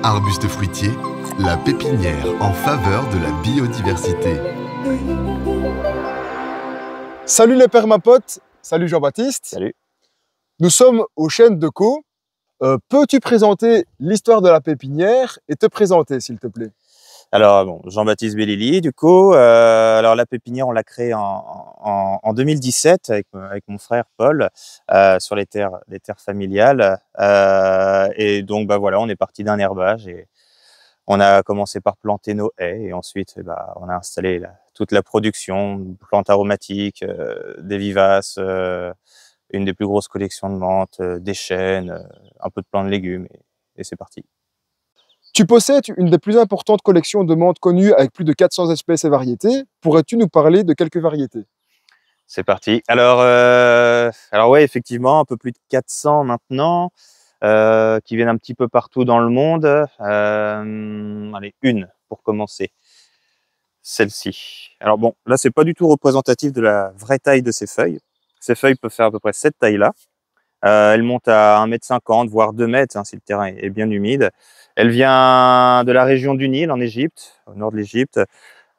Arbuste fruitier, la pépinière en faveur de la biodiversité. Salut les permapotes, salut Jean-Baptiste. Salut. Nous sommes aux Chênes de Caux. Peux-tu présenter l'histoire de la pépinière et te présenter s'il te plaît? Alors bon, Jean-Baptiste Bellili, du coup, alors la pépinière, on l'a créée en 2017 avec mon frère Paul sur les terres familiales. Et donc bah voilà, on est parti d'un herbage et on a commencé par planter nos haies et ensuite bah, on a installé toute la production, plantes aromatiques, des vivaces, une des plus grosses collections de menthes, des chênes, un peu de plants de légumes et c'est parti. Tu possèdes une des plus importantes collections de menthes connues avec plus de 400 espèces et variétés. Pourrais-tu nous parler de quelques variétés? C'est parti. Alors ouais, effectivement, un peu plus de 400 maintenant, qui viennent un petit peu partout dans le monde. Allez, une pour commencer. Celle-ci. Alors bon, là, c'est pas du tout représentatif de la vraie taille de ces feuilles. Ces feuilles peuvent faire à peu près cette taille-là. Elle monte à 1,50 m, voire 2 mètres, hein, si le terrain est bien humide. Elle vient de la région du Nil, en Égypte, au nord de l'Égypte.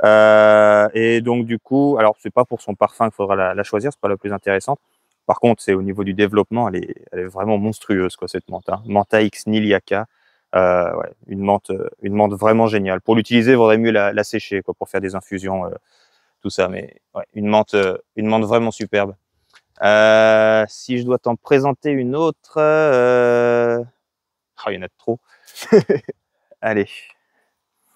Et donc, du coup, alors, c'est pas pour son parfum qu'il faudra la choisir, c'est pas la plus intéressante. Par contre, c'est au niveau du développement, elle est vraiment monstrueuse, quoi, cette menthe, hein. Mentha X niliaca. Ouais, une menthe vraiment géniale. Pour l'utiliser, il vaudrait mieux la sécher, quoi, pour faire des infusions, tout ça. Mais ouais, une menthe vraiment superbe. Si je dois t'en présenter une autre, il y en a trop. Allez,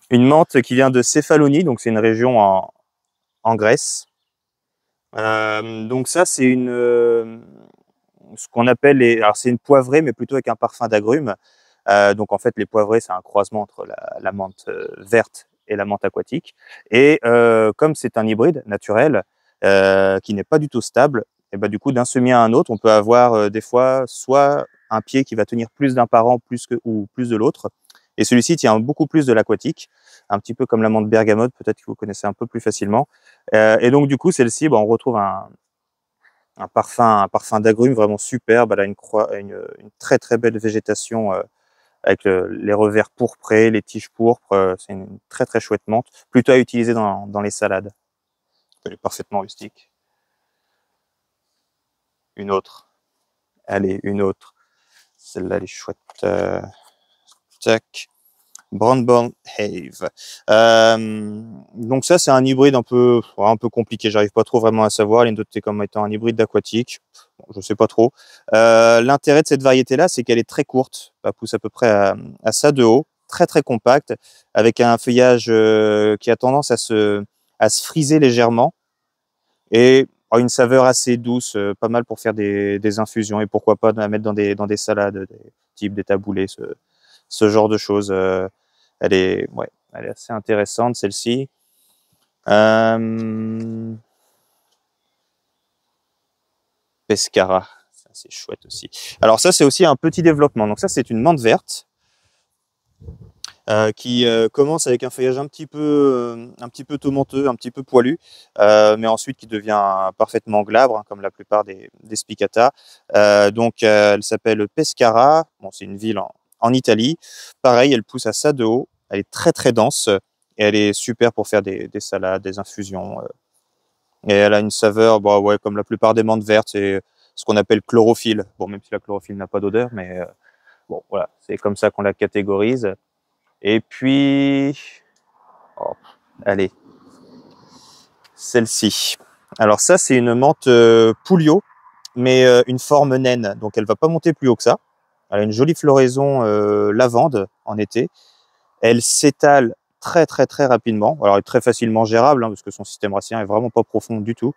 une menthe qui vient de Céphalonie, donc c'est une région en Grèce. Donc ça, c'est ce qu'on appelle alors c'est une poivrée, mais plutôt avec un parfum d'agrumes. Donc en fait, les poivrées, c'est un croisement entre la menthe verte et la menthe aquatique. Et comme c'est un hybride naturel qui n'est pas du tout stable, et bah, du coup, d'un semis à un autre, on peut avoir des fois soit un pied qui va tenir plus d'un parent ou plus de l'autre. Et celui-ci tient beaucoup plus de l'aquatique, un petit peu comme la menthe bergamote, peut-être que vous connaissez un peu plus facilement. Et donc du coup, celle-ci, bah, on retrouve un parfum d'agrumes vraiment superbe. Elle a une très très belle végétation avec les revers pourprés, les tiges pourpres. C'est une très très chouette menthe, plutôt à utiliser dans les salades. Elle est parfaitement rustique. Une autre. Allez, une autre. Celle-là, elle est chouette. Tac. Brandborn Have. Donc ça, c'est un hybride un peu compliqué. J'arrive pas trop vraiment à savoir. Elle est notée comme étant un hybride d'aquatique. Bon, je sais pas trop. L'intérêt de cette variété-là, c'est qu'elle est très courte. Elle pousse à peu près à ça de haut, très très compacte, avec un feuillage qui a tendance à se friser légèrement et une saveur assez douce, pas mal pour faire des infusions et pourquoi pas la mettre dans des salades, type des taboulés, ce genre de choses. Elle est assez intéressante, celle-ci. Pescara, c'est chouette aussi. Alors ça, c'est aussi un petit développement. Donc ça, c'est une menthe verte qui commence avec un feuillage un petit peu tomenteux, un petit peu poilu, mais ensuite qui devient parfaitement glabre, hein, comme la plupart des spicata. Donc elle s'appelle Pescara. Bon, c'est une ville en Italie. Pareil, elle pousse à ça de haut. Elle est très très dense et elle est super pour faire des salades, des infusions. Et elle a une saveur, bah ouais, comme la plupart des menthes vertes, c'est ce qu'on appelle chlorophylle. Bon, même si la chlorophylle n'a pas d'odeur, mais bon, voilà, c'est comme ça qu'on la catégorise. Et puis, allez, celle-ci. Alors ça, c'est une menthe Pouliot, mais une forme naine. Donc elle va pas monter plus haut que ça. Elle a une jolie floraison lavande en été. Elle s'étale très très très rapidement. Alors elle est très facilement gérable, hein, parce que son système racinaire est vraiment pas profond du tout.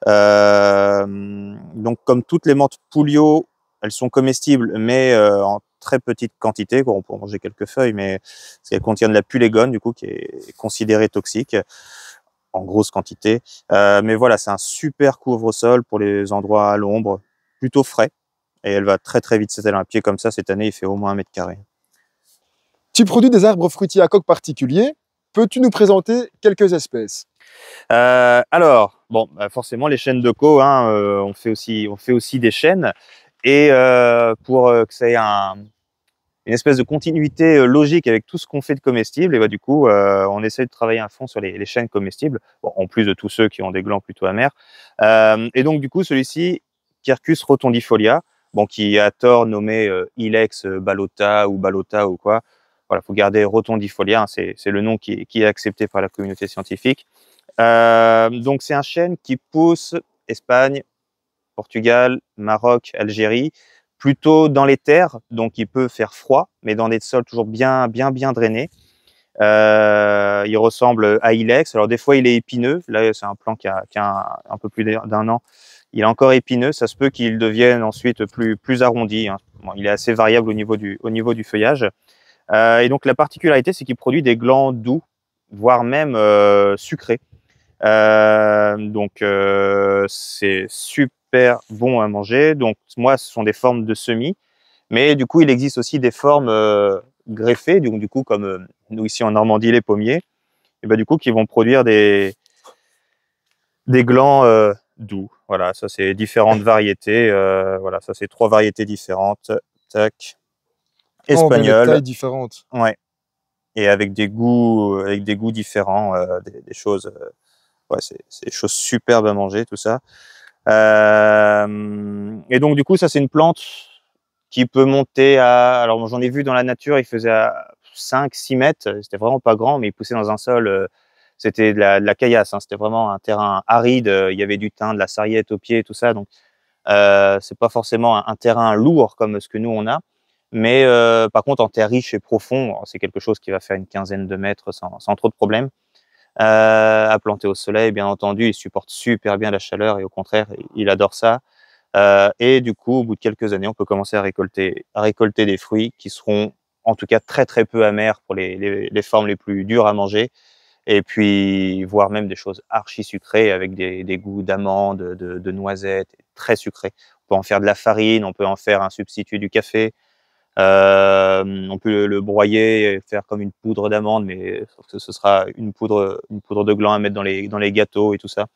Donc comme toutes les menthes Pouliot, elles sont comestibles, mais en très petite quantité. On peut en manger quelques feuilles, mais parce qu'elles contiennent de la pulégone, du coup, qui est considérée toxique en grosse quantité. Mais voilà, c'est un super couvre-sol pour les endroits à l'ombre, plutôt frais. Et elle va très très vite s'étaler un pied comme ça. Cette année, il fait au moins 1 m². Tu produis des arbres fruitiers à coque particuliers. Peux-tu nous présenter quelques espèces? Alors, bon, forcément, les chênes de Caux, hein, on fait aussi des chênes. Et pour que ça ait une espèce de continuité logique avec tout ce qu'on fait de comestible. Et bah, du coup, on essaie de travailler à fond sur les chênes comestibles, bon, en plus de tous ceux qui ont des glands plutôt amers. Et donc, du coup, celui-ci, Quercus rotondifolia, bon, qui est à tort nommé Ilex balota ou quoi. Voilà, faut garder rotondifolia, hein, c'est le nom qui est accepté par la communauté scientifique. Donc, c'est un chêne qui pousse Espagne, Portugal, Maroc, Algérie, plutôt dans les terres, donc il peut faire froid, mais dans des sols toujours bien drainés. Il ressemble à Ilex. Alors des fois il est épineux. Là c'est un plant qui a un peu plus d'un an. Il est encore épineux. Ça se peut qu'il devienne ensuite plus arrondi, hein. Bon, il est assez variable au niveau du feuillage. Et donc la particularité, c'est qu'il produit des glands doux, voire même sucrés. Donc c'est super bon à manger. Donc moi, ce sont des formes de semis, mais du coup, il existe aussi des formes greffées, donc du coup, comme nous ici en Normandie, les pommiers, et ben du coup, qui vont produire des glands doux. Voilà, ça c'est différentes variétés. Voilà, ça c'est 3 variétés différentes. Tac. Oh, mais les Espagnoles, tailles différentes. ouais, et avec des goûts différents, des choses. Ouais, c'est des choses superbes à manger, tout ça. Et donc, du coup, ça, c'est une plante qui peut monter à... Alors, j'en ai vu dans la nature, il faisait à 5-6 mètres. C'était vraiment pas grand, mais il poussait dans un sol... c'était de la caillasse, hein. C'était vraiment un terrain aride. Il y avait du thym, de la sarriette au pied, tout ça. Donc, c'est pas forcément un terrain lourd comme ce que nous, on a. Mais par contre, en terre riche et profond, c'est quelque chose qui va faire une quinzaine de mètres sans trop de problèmes. À planter au soleil, bien entendu, il supporte super bien la chaleur et au contraire, il adore ça. Et du coup, au bout de quelques années, on peut commencer à récolter des fruits qui seront en tout cas très peu amers pour les formes les plus dures à manger, et puis voire même des choses archi sucrées avec des goûts d'amandes, de noisettes, très sucrés. On peut en faire de la farine, on peut en faire un substitut du café. On peut le broyer et faire comme une poudre d'amande, mais sauf que ce sera une poudre de gland à mettre dans les gâteaux et tout ça.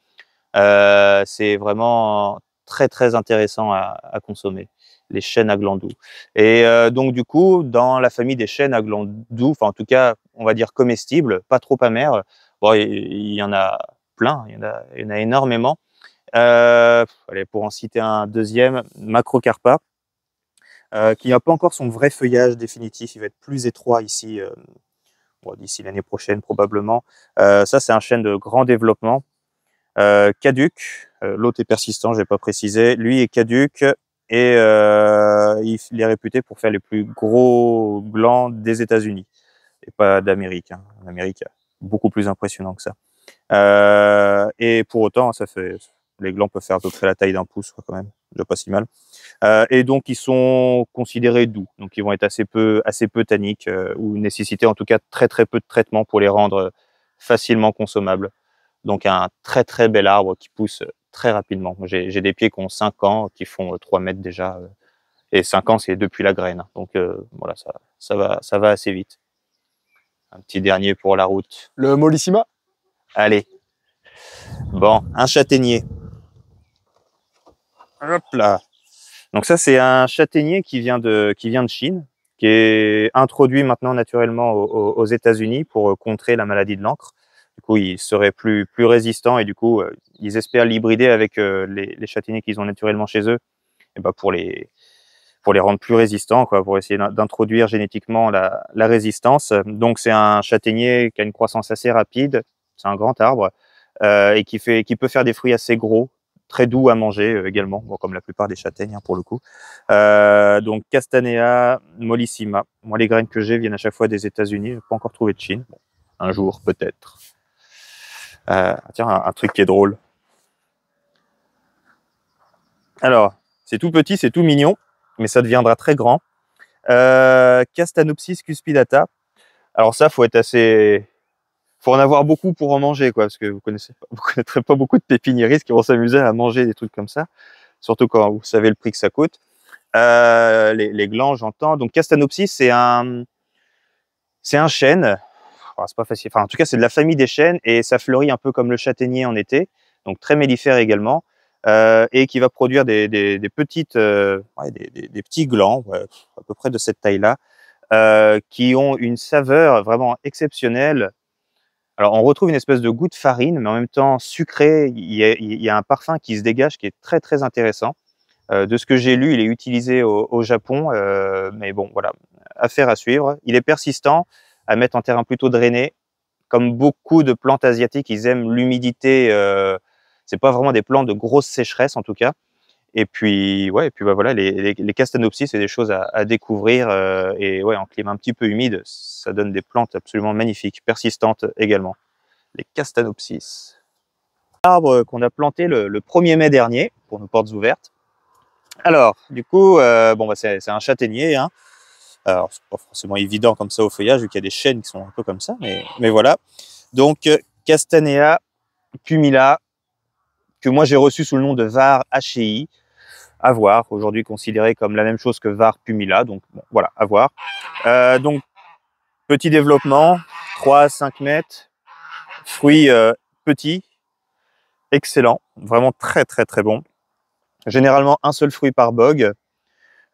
C'est vraiment très intéressant à consommer, les chênes à glands doux. Et donc du coup, dans la famille des chênes à glands doux, enfin en tout cas, on va dire comestibles, pas trop amers, bon, il y en a plein, il y en a énormément. Allez, pour en citer un deuxième, Macrocarpa, qui n'a pas encore son vrai feuillage définitif. Il va être plus étroit ici, bon, d'ici l'année prochaine probablement. Ça, c'est un chêne de grand développement. Caduc, l'autre est persistant, je n'ai pas précisé. Lui est caduc et il est réputé pour faire les plus gros glands des États-Unis et pas d'Amérique, hein. En Amérique, il y a beaucoup plus impressionnant que ça. Et pour autant, les glands peuvent faire à peu près la taille d'un pouce, quoi, quand même, déjà pas si mal. Et donc ils sont considérés doux, donc ils vont être assez peu tanniques, ou nécessiter en tout cas très peu de traitement pour les rendre facilement consommables. Donc un très bel arbre qui pousse très rapidement. J'ai des pieds qui ont 5 ans, qui font 3 mètres déjà, et 5 ans c'est depuis la graine. Donc voilà, ça va assez vite. Un petit dernier pour la route. Le Mollissima? Allez. Bon, un châtaignier. Hop là. Donc ça, c'est un châtaignier qui vient de Chine, qui est introduit maintenant naturellement aux États-Unis pour contrer la maladie de l'encre. Du coup, il serait plus résistant et du coup, ils espèrent l'hybrider avec les châtaigniers qu'ils ont naturellement chez eux, et ben pour les rendre plus résistants, quoi, pour essayer d'introduire génétiquement la résistance. Donc c'est un châtaignier qui a une croissance assez rapide, c'est un grand arbre, et qui peut faire des fruits assez gros, très doux à manger également, bon, comme la plupart des châtaignes, hein, pour le coup. Donc Castanea mollissima. Moi, les graines que j'ai viennent à chaque fois des États-Unis, je n'ai pas encore trouvé de Chine. Bon, un jour peut-être. Tiens, un truc qui est drôle. Alors, c'est tout petit, c'est tout mignon, mais ça deviendra très grand. Castanopsis cuspidata. Alors ça, faut en avoir beaucoup pour en manger, quoi, parce que vous connaîtrez pas beaucoup de pépiniéristes qui vont s'amuser à manger des trucs comme ça, surtout quand vous savez le prix que ça coûte. Les glands, j'entends. Donc Castanopsis, c'est un chêne. Alors, c'est pas facile. Enfin, en tout cas, c'est de la famille des chênes et ça fleurit un peu comme le châtaignier en été, donc très mellifère également, et qui va produire des petits glands, ouais, à peu près de cette taille-là, qui ont une saveur vraiment exceptionnelle. Alors, on retrouve une espèce de goût de farine, mais en même temps sucré. Il y a un parfum qui se dégage qui est très, très intéressant. De ce que j'ai lu, il est utilisé au Japon, mais bon, voilà, affaire à suivre. Il est persistant, à mettre en terrain plutôt drainé. Comme beaucoup de plantes asiatiques, ils aiment l'humidité. C'est pas vraiment des plantes de grosse sécheresse en tout cas. Et puis, ouais, et puis bah voilà, les castanopsis, c'est des choses à découvrir. Et ouais, en climat un petit peu humide, ça donne des plantes absolument magnifiques, persistantes également. Les castanopsis. Arbre qu'on a planté le 1er mai dernier pour nos portes ouvertes. Alors, du coup, bon, bah, c'est un châtaignier. Hein. Alors, c'est pas forcément évident comme ça au feuillage, vu qu'il y a des chênes qui sont un peu comme ça, mais voilà. Donc, Castanea pumila, que moi j'ai reçu sous le nom de var HCI, à voir, aujourd'hui considéré comme la même chose que var pumila, donc bon, voilà, à voir. Donc, petit développement, 3 à 5 mètres, fruits petits, excellents, vraiment très très très bon. Généralement un seul fruit par bog.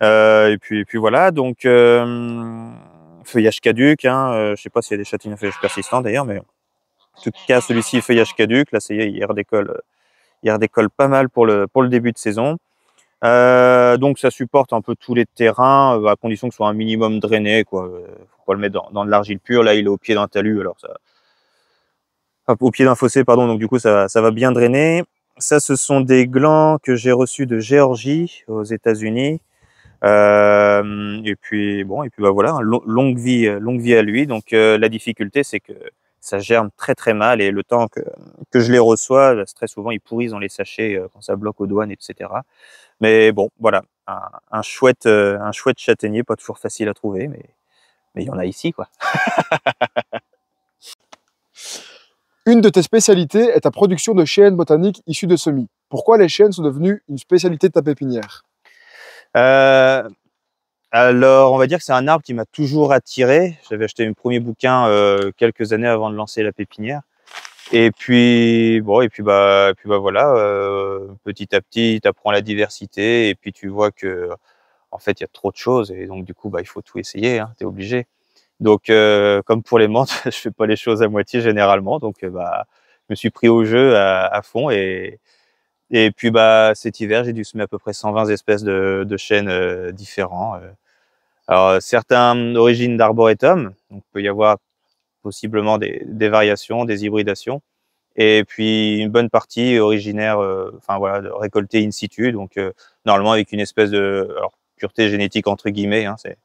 Et puis voilà, donc feuillage caduc, hein, je sais pas s'il y a des châtaigniers à feuillage persistant d'ailleurs, mais en tout cas celui-ci feuillage caduc, là ça y est, il redécolle pas mal pour le début de saison. Donc ça supporte un peu tous les terrains, à condition que ce soit un minimum drainé, quoi. Faut pas le mettre dans de l'argile pure, là il est au pied d'un talus, alors ça, au pied d'un fossé, pardon, donc du coup ça va bien drainer. Ça, ce sont des glands que j'ai reçus de Géorgie, aux États-Unis. Et puis bon, et puis bah voilà, longue vie à lui. Donc la difficulté, c'est que ça germe très très mal, et le temps que je les reçois, très souvent ils pourrissent dans les sachets quand ça bloque aux douanes, etc. Mais bon, voilà, un chouette châtaignier, pas toujours facile à trouver, mais il y en a ici, quoi. Une de tes spécialités est ta production de chênes botaniques issus de semis. Pourquoi les chênes sont devenus une spécialité de ta pépinière? Alors, on va dire que c'est un arbre qui m'a toujours attiré. J'avais acheté mon premier bouquin quelques années avant de lancer la pépinière. Et puis bon, et puis bah voilà, petit à petit, tu apprends la diversité, et puis tu vois que en fait, il y a trop de choses, et donc du coup, bah il faut tout essayer, hein, tu es obligé. Donc comme pour les menthes, je fais pas les choses à moitié généralement, donc bah je me suis pris au jeu à fond, et puis bah cet hiver, j'ai dû semer à peu près 120 espèces de chênes différents. Alors certains d'origine d'arboretum, donc il peut y avoir possiblement des variations, des hybridations. Et puis une bonne partie originaire, enfin voilà, récoltée in situ, donc normalement avec une espèce de, alors pureté génétique entre guillemets, hein, c'est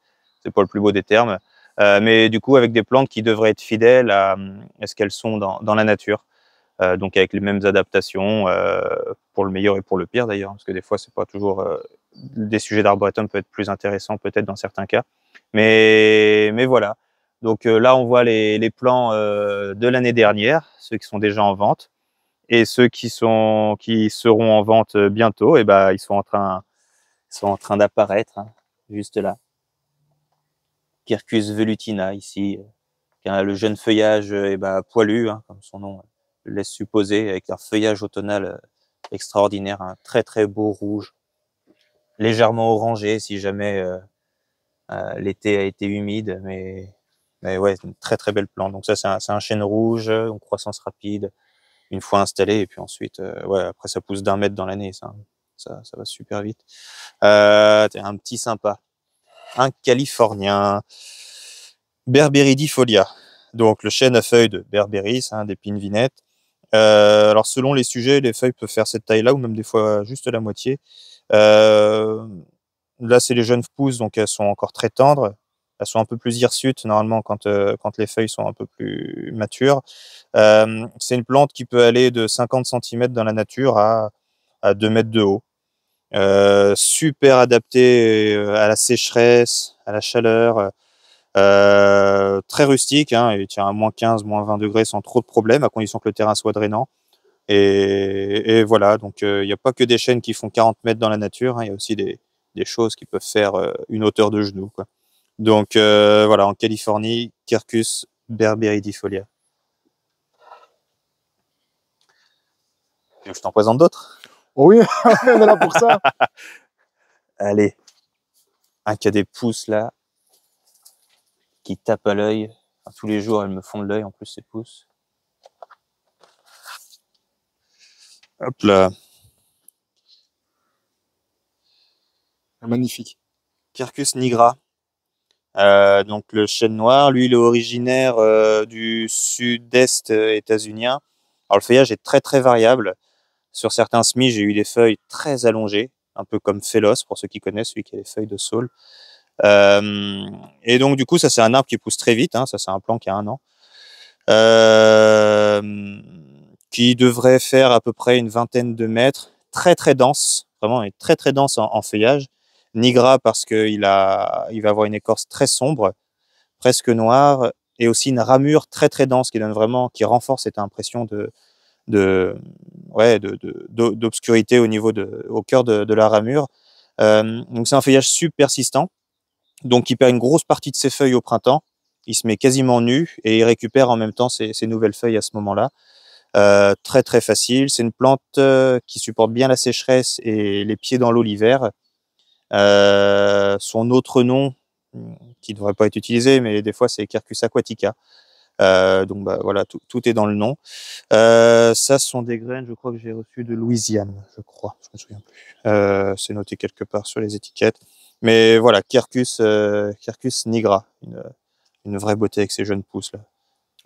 pas le plus beau des termes, mais du coup avec des plantes qui devraient être fidèles à ce qu'elles sont dans la nature, donc avec les mêmes adaptations, pour le meilleur et pour le pire d'ailleurs, parce que des fois c'est pas toujours des sujets d'arboretum peuvent être plus intéressants peut-être dans certains cas, mais voilà. Donc là, on voit les plants de l'année dernière, ceux qui sont déjà en vente, et ceux qui seront en vente bientôt. Et ben, ils sont en train d'apparaître, hein, juste là. Quercus velutina ici, qui a le jeune feuillage poilu, hein, comme son nom le laisse supposer, avec un feuillage automnal extraordinaire, un très très beau rouge, légèrement orangé si jamais l'été a été humide, mais ouais, une très très belle plante. Donc ça, c'est un chêne rouge, en croissance rapide, une fois installé, et puis ensuite, ouais, après ça pousse d'1 mètre dans l'année, ça va super vite. Un petit sympa, un californien, Berberidifolia. Donc le chêne à feuilles de Berberis, hein, des pinvinettes. Alors selon les sujets, les feuilles peuvent faire cette taille-là, ou même des fois juste la moitié. Là, c'est les jeunes pousses, donc elles sont encore très tendres. Elles sont un peu plus hirsutes normalement quand les feuilles sont un peu plus matures. C'est une plante qui peut aller de 50 cm dans la nature à 2 mètres de haut. Super adaptée à la sécheresse, à la chaleur. Très rustique, hein, il tient à -15, -20 degrés sans trop de problèmes, à condition que le terrain soit drainant. Et voilà, donc il n'y a pas que des chênes qui font 40 mètres dans la nature, hein, il y a aussi des choses qui peuvent faire une hauteur de genou, quoi. Donc voilà, en Californie, Quercus berberidifolia. Je t'en présente d'autres? Oh oui, on est là pour ça. Allez, un qui a des pousses là. qui tapent à l'œil. Enfin, tous les jours, elles me font de l'œil, en plus, ces pousses. Hop là. Magnifique. Quercus nigra. Donc le chêne noir, lui, il est originaire du sud-est états-unien. Alors le feuillage est très très variable. Sur certains semis, j'ai eu des feuilles très allongées, un peu comme Phélos, pour ceux qui connaissent, celui qui a les feuilles de saule. Et donc du coup, ça c'est un arbre qui pousse très vite, hein, ça c'est un plant qui a 1 an, qui devrait faire à peu près une vingtaine de mètres, très très dense, vraiment il est très très dense en feuillage. Nigra parce qu'il va avoir une écorce très sombre, presque noire, et aussi une ramure très très dense qui donne vraiment, qui renforce cette impression d'obscurité au cœur de la ramure. Donc c'est un feuillage super persistant, donc il perd une grosse partie de ses feuilles au printemps, il se met quasiment nu et il récupère en même temps ses nouvelles feuilles à ce moment-là. Très très facile, c'est une plante qui supporte bien la sécheresse et les pieds dans l'eau l'hiver. Son autre nom, qui ne devrait pas être utilisé, mais des fois c'est Quercus aquatica. Donc bah, voilà, tout est dans le nom. Ça, ce sont des graines, je crois que j'ai reçues de Louisiane, je crois, je me souviens plus. C'est noté quelque part sur les étiquettes. Mais voilà, Quercus nigra, une vraie beauté avec ses jeunes pousses là.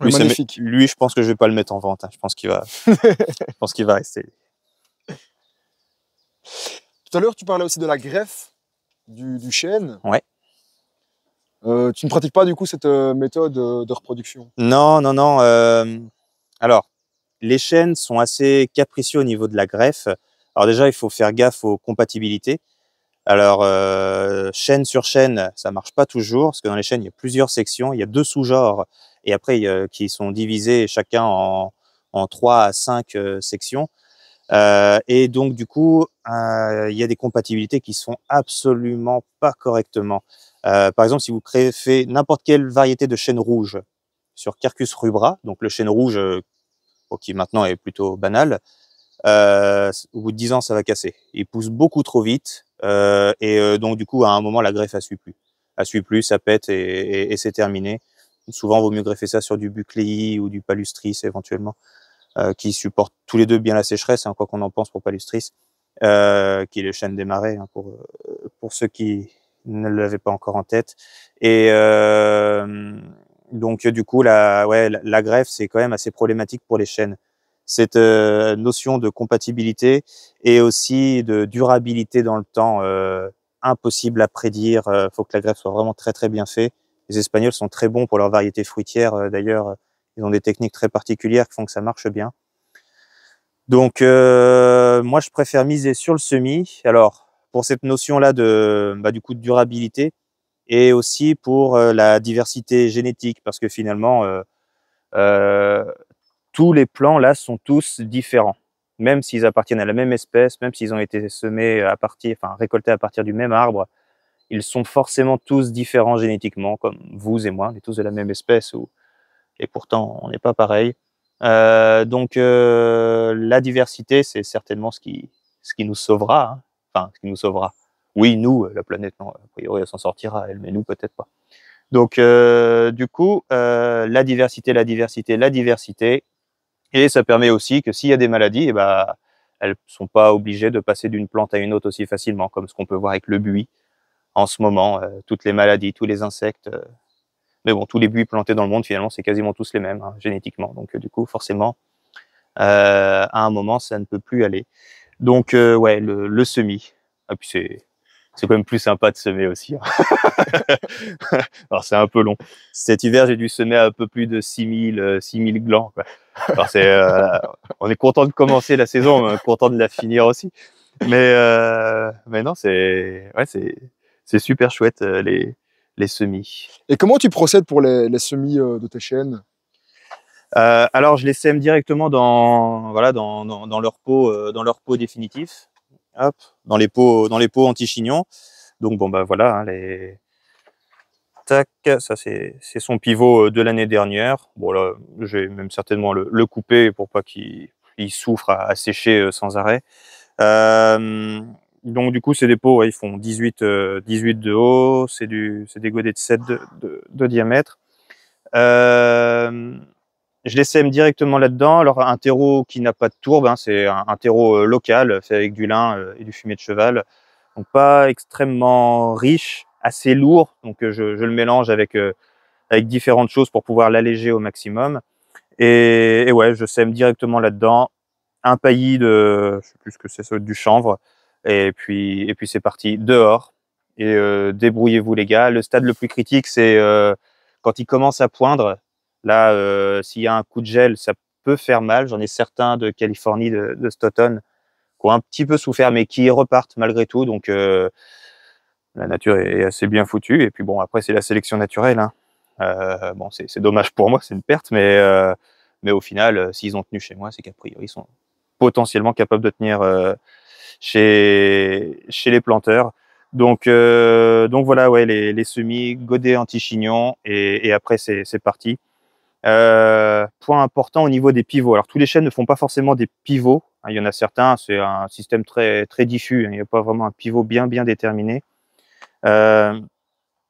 Lui, Magnifique. lui, je pense que je vais pas le mettre en vente. Hein. Je pense qu'il va rester. Tout à l'heure, tu parlais aussi de la greffe du chêne. Ouais. Tu ne pratiques pas du coup cette méthode de reproduction? Non. Alors, les chênes sont assez capricieux au niveau de la greffe. Alors déjà, il faut faire gaffe aux compatibilités. Alors, chêne sur chêne, ça marche pas toujours, parce que dans les chênes, il y a plusieurs sections, il y a 2 sous-genres, et après, qui sont divisés chacun en 3 à 5 sections. Et donc, du coup, il y a des compatibilités qui sont absolument pas correctement. Par exemple, si vous faites n'importe quelle variété de chêne rouge sur Quercus rubra, donc le chêne rouge qui maintenant est plutôt banal, au bout de 10 ans, ça va casser. Il pousse beaucoup trop vite, donc du coup, à un moment, la greffe elle suit plus. Elle suit plus, ça pète et c'est terminé. Souvent, il vaut mieux greffer ça sur du bucléi ou du palustris éventuellement, qui supportent tous les deux bien la sécheresse, hein, quoi qu'on en pense pour palustris, qui est le chêne des marais, hein, pour ceux qui ne l'avaient pas encore en tête. Et donc du coup, la greffe, c'est quand même assez problématique pour les chênes. Cette notion de compatibilité et aussi de durabilité dans le temps, impossible à prédire. Faut que la greffe soit vraiment très très bien faite. Les Espagnols sont très bons pour leurs variétés fruitières. D'ailleurs, ils ont des techniques très particulières qui font que ça marche bien. Donc, moi, je préfère miser sur le semis. Alors, pour cette notion-là du coup, de durabilité et aussi pour la diversité génétique, parce que finalement, tous les plants là sont tous différents, même s'ils appartiennent à la même espèce, même s'ils ont été récoltés à partir du même arbre, ils sont forcément tous différents génétiquement, comme vous et moi, on est tous de la même espèce, et pourtant on n'est pas pareil. Donc la diversité, c'est certainement ce qui nous sauvera, hein. Enfin, ce qui nous sauvera. Oui, nous, la planète, non, a priori, elle s'en sortira, elle, mais nous, peut-être pas. Donc, du coup, la diversité, et ça permet aussi que s'il y a des maladies, eh ben, elles sont pas obligées de passer d'une plante à une autre aussi facilement, comme ce qu'on peut voir avec le buis en ce moment, toutes les maladies, tous les insectes. Mais bon, tous les buis plantés dans le monde, finalement, c'est quasiment tous les mêmes, hein, génétiquement. Donc, du coup, forcément, à un moment, ça ne peut plus aller. Donc, ouais, le semis. Et puis, c'est quand même plus sympa de semer aussi, hein. Alors, c'est un peu long. Cet hiver, j'ai dû semer un peu plus de 6000 glands, quoi. Alors, on est content de commencer la saison, mais on est content de la finir aussi. Mais non, c'est super chouette, les semis. Et comment tu procèdes pour les semis de tes chênes? Alors, je les sème directement dans leur pot définitif. Hop, dans les pots anti-chignons. Donc bon bah voilà, hein, tac, ça c'est son pivot de l'année dernière. Bon là, je vais même certainement le couper pour pas qu'il souffre à sécher sans arrêt. Donc du coup, c'est des pots, ouais, ils font 18 de haut, c'est des godets de 7 de diamètre. Je les sème directement là-dedans. Alors un terreau qui n'a pas de tourbe, hein, c'est un terreau local, fait avec du lin et du fumier de cheval. Donc pas extrêmement riche, assez lourd. Donc je le mélange avec différentes choses pour pouvoir l'alléger au maximum. Et ouais, je sème directement là-dedans. Un paillis de, je sais plus ce que c'est, ça doit être du chanvre. Et puis c'est parti, dehors. Et débrouillez-vous les gars. Le stade le plus critique, c'est quand il commence à poindre. Là, s'il y a un coup de gel, ça peut faire mal. J'en ai certains de Californie, de cet automne, qui ont un petit peu souffert, mais qui repartent malgré tout. Donc la nature est assez bien foutue. Et puis bon, après c'est la sélection naturelle, hein. Bon, c'est dommage pour moi, c'est une perte, mais au final, s'ils ont tenu chez moi, c'est qu'a priori ils sont potentiellement capables de tenir chez les planteurs. Donc voilà, ouais, les semis, godets anti-chignon, et après c'est parti. Point important au niveau des pivots. Alors tous les chênes ne font pas forcément des pivots, hein. Il y en a certains, c'est un système très très diffus, hein. Il n'y a pas vraiment un pivot bien déterminé.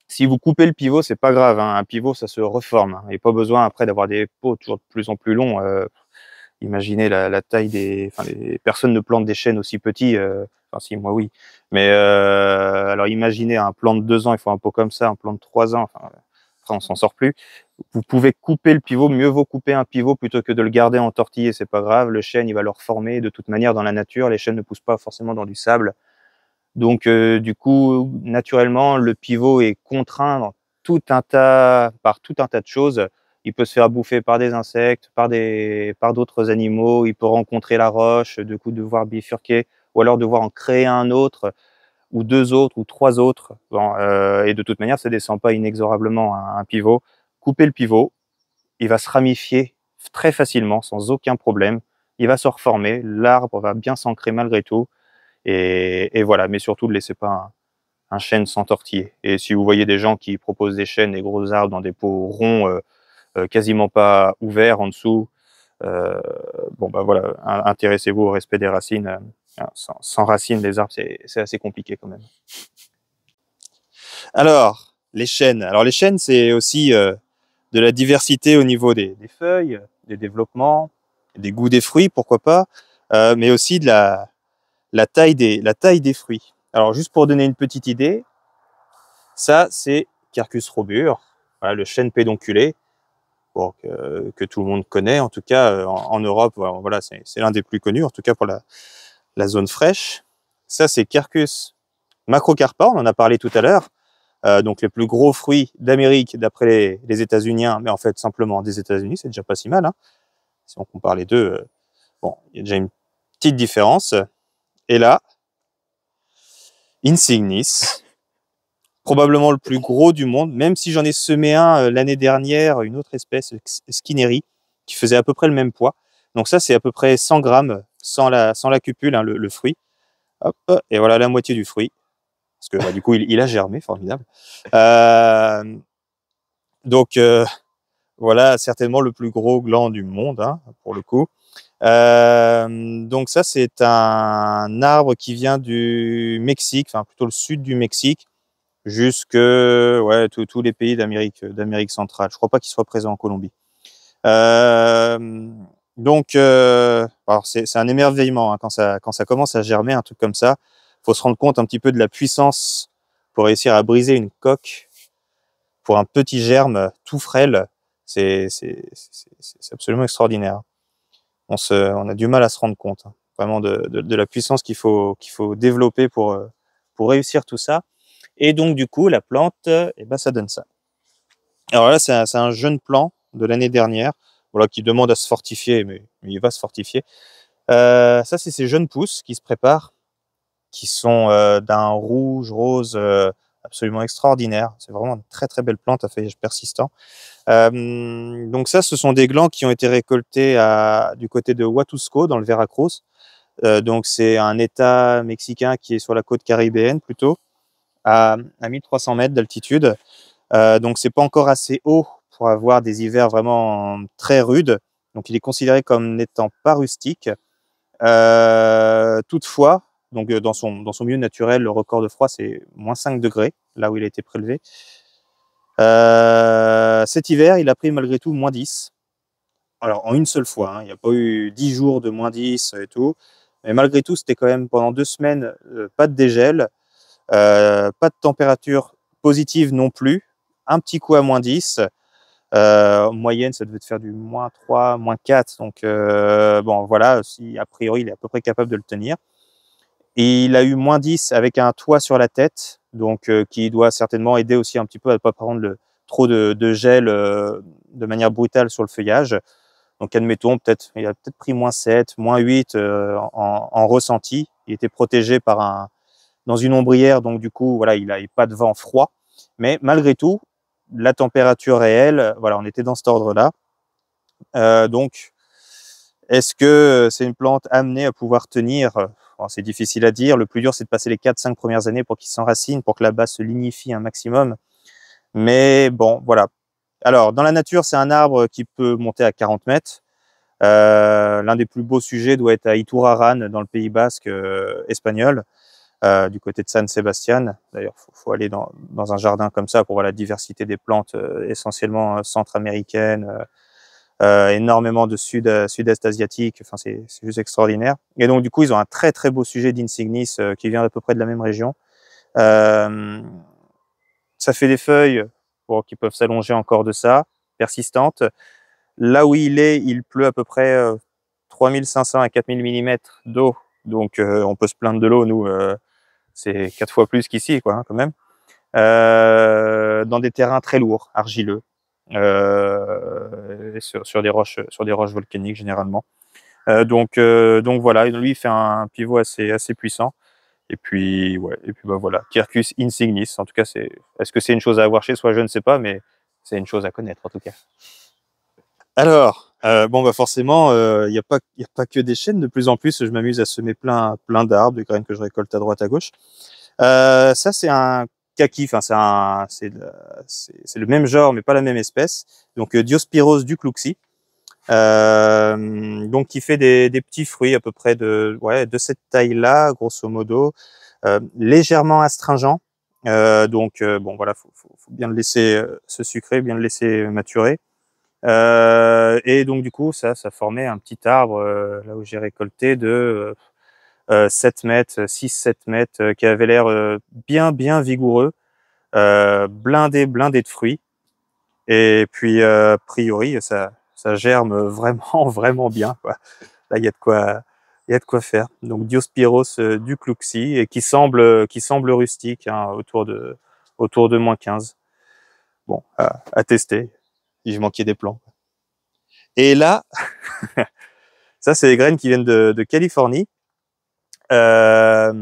Si vous coupez le pivot, c'est pas grave, hein. Un pivot, ça se reforme, hein. Il n'y a pas besoin après d'avoir des pots toujours de plus en plus longs. Imaginez la taille les personnes ne plantent des chênes aussi petits. Enfin, si, moi oui. Mais alors imaginez un plant de 2 ans, il faut un pot comme ça, un plant de 3 ans. Enfin, après, on s'en sort plus. Vous pouvez couper le pivot. Mieux vaut couper un pivot plutôt que de le garder entortillé. C'est pas grave. Le chêne, il va le reformer. De toute manière, dans la nature, les chênes ne poussent pas forcément dans du sable. Donc, du coup, naturellement, le pivot est contraint par tout un tas de choses. Il peut se faire bouffer par des insectes, par d'autres animaux. Il peut rencontrer la roche, du coup, devoir bifurquer, ou alors devoir en créer un autre, ou 2 autres, ou 3 autres. Bon, et de toute manière, ça descend pas inexorablement, hein, un pivot. Coupez le pivot, il va se ramifier très facilement, sans aucun problème. Il va se reformer, l'arbre va bien s'ancrer malgré tout. Et voilà, mais surtout ne laissez pas un chêne s'entortiller. Et si vous voyez des gens qui proposent des chênes, des gros arbres dans des pots ronds, quasiment pas ouverts en dessous, bon bah voilà, intéressez-vous au respect des racines. Sans racines, les arbres, c'est assez compliqué quand même. Alors, les chênes. Alors les chênes, c'est aussi de la diversité au niveau des feuilles, des développements, des goûts des fruits, pourquoi pas, mais aussi de la taille des fruits. Alors, juste pour donner une petite idée, ça, c'est Quercus robur, voilà, le chêne pédonculé, bon, que tout le monde connaît, en tout cas en Europe, voilà, c'est l'un des plus connus, en tout cas pour la zone fraîche. Ça, c'est Quercus macrocarpa, on en a parlé tout à l'heure, donc les plus gros fruits d'Amérique d'après les États-Uniens, mais en fait simplement des États-Unis, c'est déjà pas si mal, hein. Si on compare les deux, bon, il y a déjà une petite différence. Et là, Insignis, probablement le plus gros du monde, même si j'en ai semé un l'année dernière, une autre espèce, Skinneri, qui faisait à peu près le même poids. Donc ça, c'est à peu près 100 grammes sans la cupule, hein, le fruit. Hop, et voilà la moitié du fruit. Parce que bah, du coup, il a germé, formidable. Donc voilà, certainement le plus gros gland du monde, hein, pour le coup. Donc ça, c'est un arbre qui vient du Mexique, enfin plutôt le sud du Mexique, jusque ouais, tous les pays d'Amérique centrale. Je crois pas qu'il soit présent en Colombie. Donc, alors c'est un émerveillement, hein, quand ça commence à germer, un truc comme ça. Faut se rendre compte un petit peu de la puissance pour réussir à briser une coque pour un petit germe tout frêle. C'est absolument extraordinaire. On a du mal à se rendre compte, hein, vraiment de la puissance qu'il faut développer pour réussir tout ça. Et donc du coup, la plante, eh ben, ça donne ça. Alors là, c'est un jeune plant de l'année dernière, voilà, qui demande à se fortifier, mais il va se fortifier. Ça, c'est ces jeunes pousses qui se préparent, qui sont d'un rouge rose absolument extraordinaire. C'est vraiment une très très belle plante à feuillage persistant. Donc ça, ce sont des glands qui ont été récoltés du côté de Huatusco, dans le Veracruz. Donc c'est un État mexicain qui est sur la côte caribéenne plutôt, à 1300 mètres d'altitude. Donc c'est pas encore assez haut pour avoir des hivers vraiment très rudes. Donc il est considéré comme n'étant pas rustique. Toutefois, Donc dans son milieu naturel, le record de froid, c'est -5 degrés, là où il a été prélevé. Cet hiver, il a pris malgré tout -10. Alors en une seule fois, hein, il n'y a pas eu 10 jours de -10 et tout. Mais malgré tout, c'était quand même pendant 2 semaines, pas de dégel, pas de température positive non plus. Un petit coup à -10. En moyenne, ça devait faire du -3, -4. Donc bon, voilà, si a priori, il est à peu près capable de le tenir. Et il a eu -10 avec un toit sur la tête, donc qui doit certainement aider aussi un petit peu à ne pas prendre trop de gel de manière brutale sur le feuillage. Donc admettons, il a peut-être pris -7, -8 en ressenti. Il était protégé dans une ombrière, donc du coup, voilà, il n'avait pas de vent froid. Mais malgré tout, la température réelle, voilà, on était dans cet ordre-là. Donc, est-ce que c'est une plante amenée à pouvoir tenir? Bon, c'est difficile à dire. Le plus dur, c'est de passer les 4-5 premières années pour qu'il s'enracine, pour que la base se lignifie un maximum. Mais bon, voilà. Alors, dans la nature, c'est un arbre qui peut monter à 40 mètres. L'un des plus beaux sujets doit être à Ituraran, dans le Pays Basque espagnol, du côté de San Sebastian. D'ailleurs, faut aller dans un jardin comme ça pour voir la diversité des plantes, essentiellement centra-américaines, énormément de sud-est asiatique. Enfin, c'est juste extraordinaire. Et donc, du coup, ils ont un très, très beau sujet d'Insignis qui vient à peu près de la même région. Ça fait des feuilles qui peuvent s'allonger encore de ça, persistantes. Là où il pleut à peu près 3500 à 4000 mm d'eau. Donc, on peut se plaindre de l'eau, nous, c'est 4 fois plus qu'ici, quoi, hein, quand même. Dans des terrains très lourds, argileux, sur des roches volcaniques généralement. Donc voilà, lui il fait un pivot assez puissant. Et puis bah voilà, Quercus insignis. En tout cas, est-ce que c'est une chose à avoir chez soi? Je ne sais pas, mais c'est une chose à connaître en tout cas. Alors, bon bah forcément, il y a pas que des chênes. De plus en plus, je m'amuse à semer plein d'arbres, de graines que je récolte à droite à gauche. Ça c'est un kaki, enfin c'est le même genre mais pas la même espèce. Donc Diospyros duclouxi. Donc qui fait des petits fruits à peu près de cette taille-là, grosso modo, légèrement astringent. Donc bon voilà, faut bien le laisser se sucrer, bien le laisser maturer. Et donc du coup ça formait un petit arbre là où j'ai récolté de 7 mètres, 6-7 mètres, qui avait l'air bien vigoureux, blindé de fruits. Et puis a priori ça germe vraiment vraiment bien, quoi. Là il y a de quoi faire. Donc Diospyros duclouxi, et qui semble rustique, hein, autour de -15. Bon, à tester si je manquais des plants. Et là ça c'est des graines qui viennent de Californie. Alors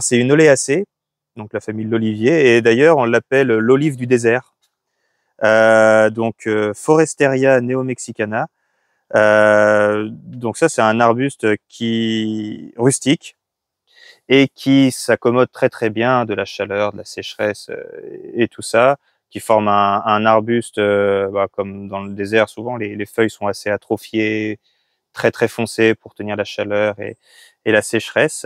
c'est une oléacée, donc la famille de l'olivier, et d'ailleurs on l'appelle l'olive du désert. Donc Foresteria neomexicana. Donc ça c'est un arbuste rustique et qui s'accommode très bien de la chaleur, de la sécheresse et tout ça, qui forme un arbuste comme dans le désert. Souvent les feuilles sont assez atrophiées, très foncées pour tenir la chaleur et la sécheresse.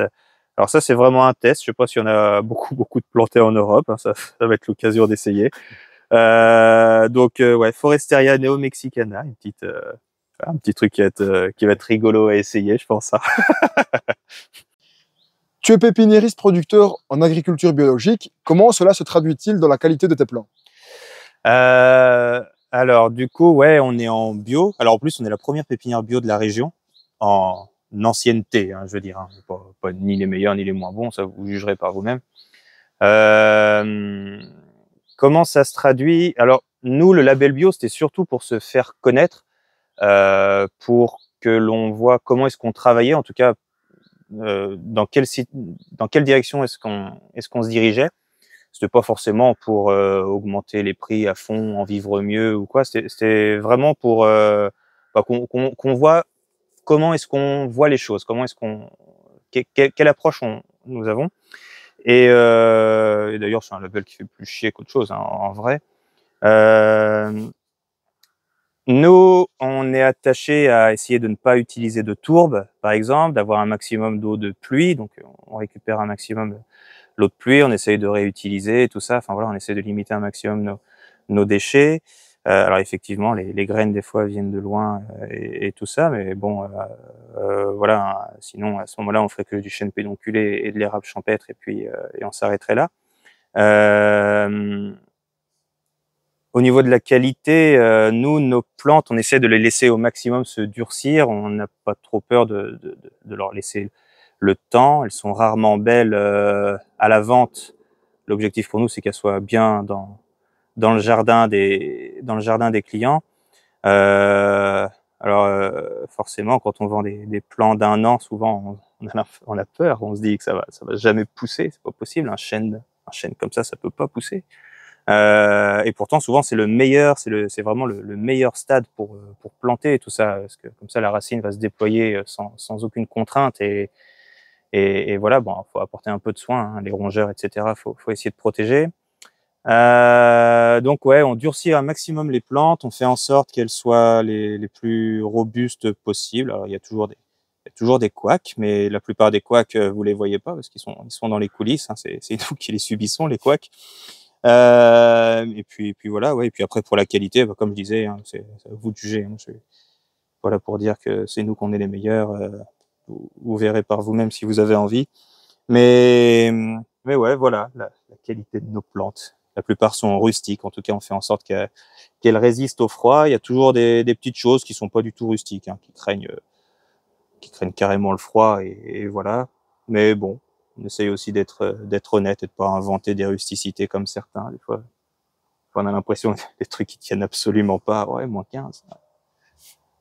Alors ça c'est vraiment un test. Je sais pas si on a beaucoup de plantés en Europe, hein, ça va être l'occasion d'essayer. Donc Foresteria neomexicana, un petit truc qui va être rigolo à essayer, je pense. Tu es pépiniériste producteur en agriculture biologique. Comment cela se traduit-il dans la qualité de tes plants? Alors du coup, ouais, on est en bio. Alors en plus, on est la première pépinière bio de la région en ancienneté, hein, je veux dire, hein. Pas ni les meilleurs ni les moins bons, ça vous jugerez par vous-même. Comment ça se traduit? Alors nous, le label bio, c'était surtout pour se faire connaître, pour que l'on voit comment est-ce qu'on travaillait, en tout cas dans quelle direction est-ce qu'on se dirigeait. C'était pas forcément pour augmenter les prix à fond, en vivre mieux ou quoi. C'était vraiment pour qu'on voit comment est-ce qu'on voit les choses, quelle approche nous avons. Et d'ailleurs, c'est un label qui fait plus chier qu'autre chose, hein, en vrai. Nous, on on est attaché à essayer de ne pas utiliser de tourbe, par exemple, d'avoir un maximum d'eau de pluie. Donc, on récupère un maximum l'eau de pluie, on essaye de réutiliser tout ça. Enfin voilà, on essaie de limiter un maximum nos déchets. Alors effectivement, les graines des fois viennent de loin et tout ça, mais bon, voilà. Sinon, à ce moment-là, on ferait que du chêne pédonculé et de l'érable champêtre, et puis et on s'arrêterait là. Au niveau de la qualité, nous, nos plantes, on essaie de les laisser au maximum se durcir. On n'a pas trop peur de leur laisser le temps. Elles sont rarement belles à la vente. L'objectif pour nous, c'est qu'elles soient bien dans le jardin des clients. Forcément, quand on vend des plants d'1 an, souvent on a peur. On se dit que ça va jamais pousser. C'est pas possible. Un chêne comme ça peut pas pousser. Et pourtant, souvent, c'est le meilleur, c'est vraiment le meilleur stade pour planter tout ça, parce que comme ça, la racine va se déployer sans aucune contrainte, et voilà. Bon, faut apporter un peu de soin, hein, les rongeurs, etc. Faut essayer de protéger. Donc ouais, on durcit un maximum les plantes, on fait en sorte qu'elles soient les plus robustes possibles. Alors il y a toujours des couacs, mais la plupart des couacs, vous les voyez pas parce qu'ils sont dans les coulisses, hein, c'est nous qui les subissons, les couacs. Et puis voilà, ouais. Et puis après, pour la qualité, comme je disais, hein, c'est à vous de juger, hein. Voilà, pour dire que c'est nous qu'on est les meilleurs. Vous verrez par vous-même si vous avez envie. Mais ouais, voilà, la qualité de nos plantes. La plupart sont rustiques. En tout cas, on fait en sorte qu'elles résistent au froid. Il y a toujours des petites choses qui sont pas du tout rustiques, hein, qui craignent carrément le froid, et voilà. Mais bon, on essaye aussi d'être honnête et de pas inventer des rusticités comme certains. Des fois, on a l'impression que des trucs qui tiennent absolument pas. Ouais, -15.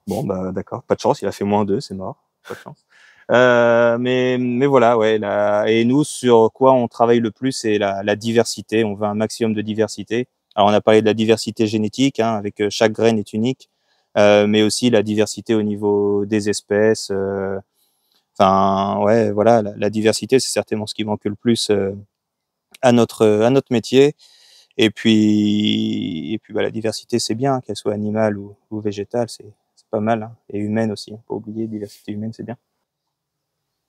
Bon, bah d'accord, pas de chance, il a fait -2, c'est mort. Pas de chance. Mais voilà, ouais. Et nous, sur quoi on travaille le plus, c'est la diversité. On veut un maximum de diversité. Alors, on a parlé de la diversité génétique, hein, avec chaque graine est unique, mais aussi la diversité au niveau des espèces. Enfin, ouais, voilà, la diversité, c'est certainement ce qui manque le plus à notre métier. Et puis bah, la diversité, c'est bien, qu'elle soit animale ou végétale, c'est pas mal, hein. Et humaine aussi, pas oublier, diversité humaine, c'est bien.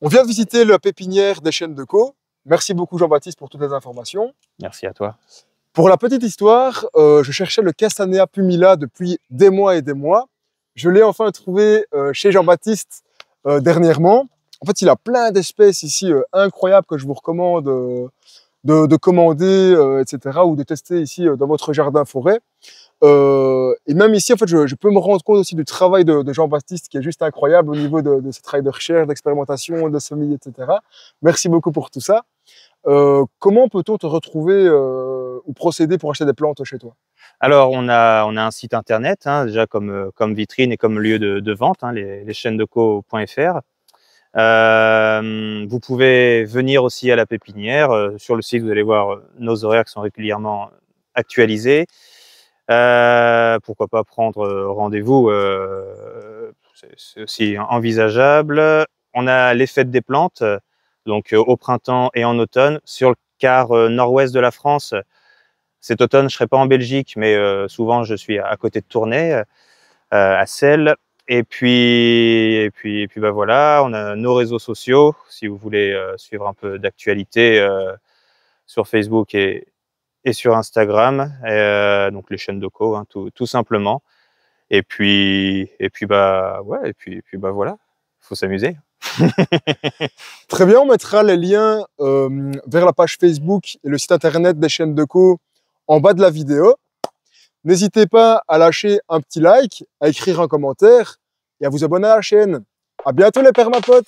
On vient de visiter la pépinière des chênes de Caux. Merci beaucoup Jean-Baptiste pour toutes les informations. Merci à toi. Pour la petite histoire, je cherchais le Castanea pumila depuis des mois et des mois. Je l'ai enfin trouvé chez Jean-Baptiste dernièrement. En fait, il a plein d'espèces ici incroyables que je vous recommande de commander, etc. ou de tester ici dans votre jardin forêt. Et même ici, en fait, je peux me rendre compte aussi du travail de Jean-Baptiste qui est juste incroyable au niveau de ce travail de recherche, d'expérimentation, de semis, etc. Merci beaucoup pour tout ça. Comment peut-on te retrouver ou procéder pour acheter des plantes chez toi? Alors, on a un site internet, hein, déjà comme vitrine et comme lieu de vente, hein, leschênesdeco.fr. Vous pouvez venir aussi à la pépinière. Sur le site, vous allez voir nos horaires qui sont régulièrement actualisés. Pourquoi pas prendre rendez-vous, c'est aussi envisageable. On a les fêtes des plantes, donc au printemps et en automne, sur le quart nord-ouest de la France. Cet automne, je serai pas en Belgique, mais souvent je suis à côté de Tournai, à Celles. Et puis bah voilà, on a nos réseaux sociaux, si vous voulez suivre un peu d'actualité sur Facebook et sur Instagram, donc les chaînes de Co, hein, tout simplement. Et puis bah ouais, et puis bah voilà, faut s'amuser. Très bien, on mettra les liens vers la page Facebook et le site internet des chaînes de Co en bas de la vidéo. N'hésitez pas à lâcher un petit like, à écrire un commentaire et à vous abonner à la chaîne. À bientôt les permapotes!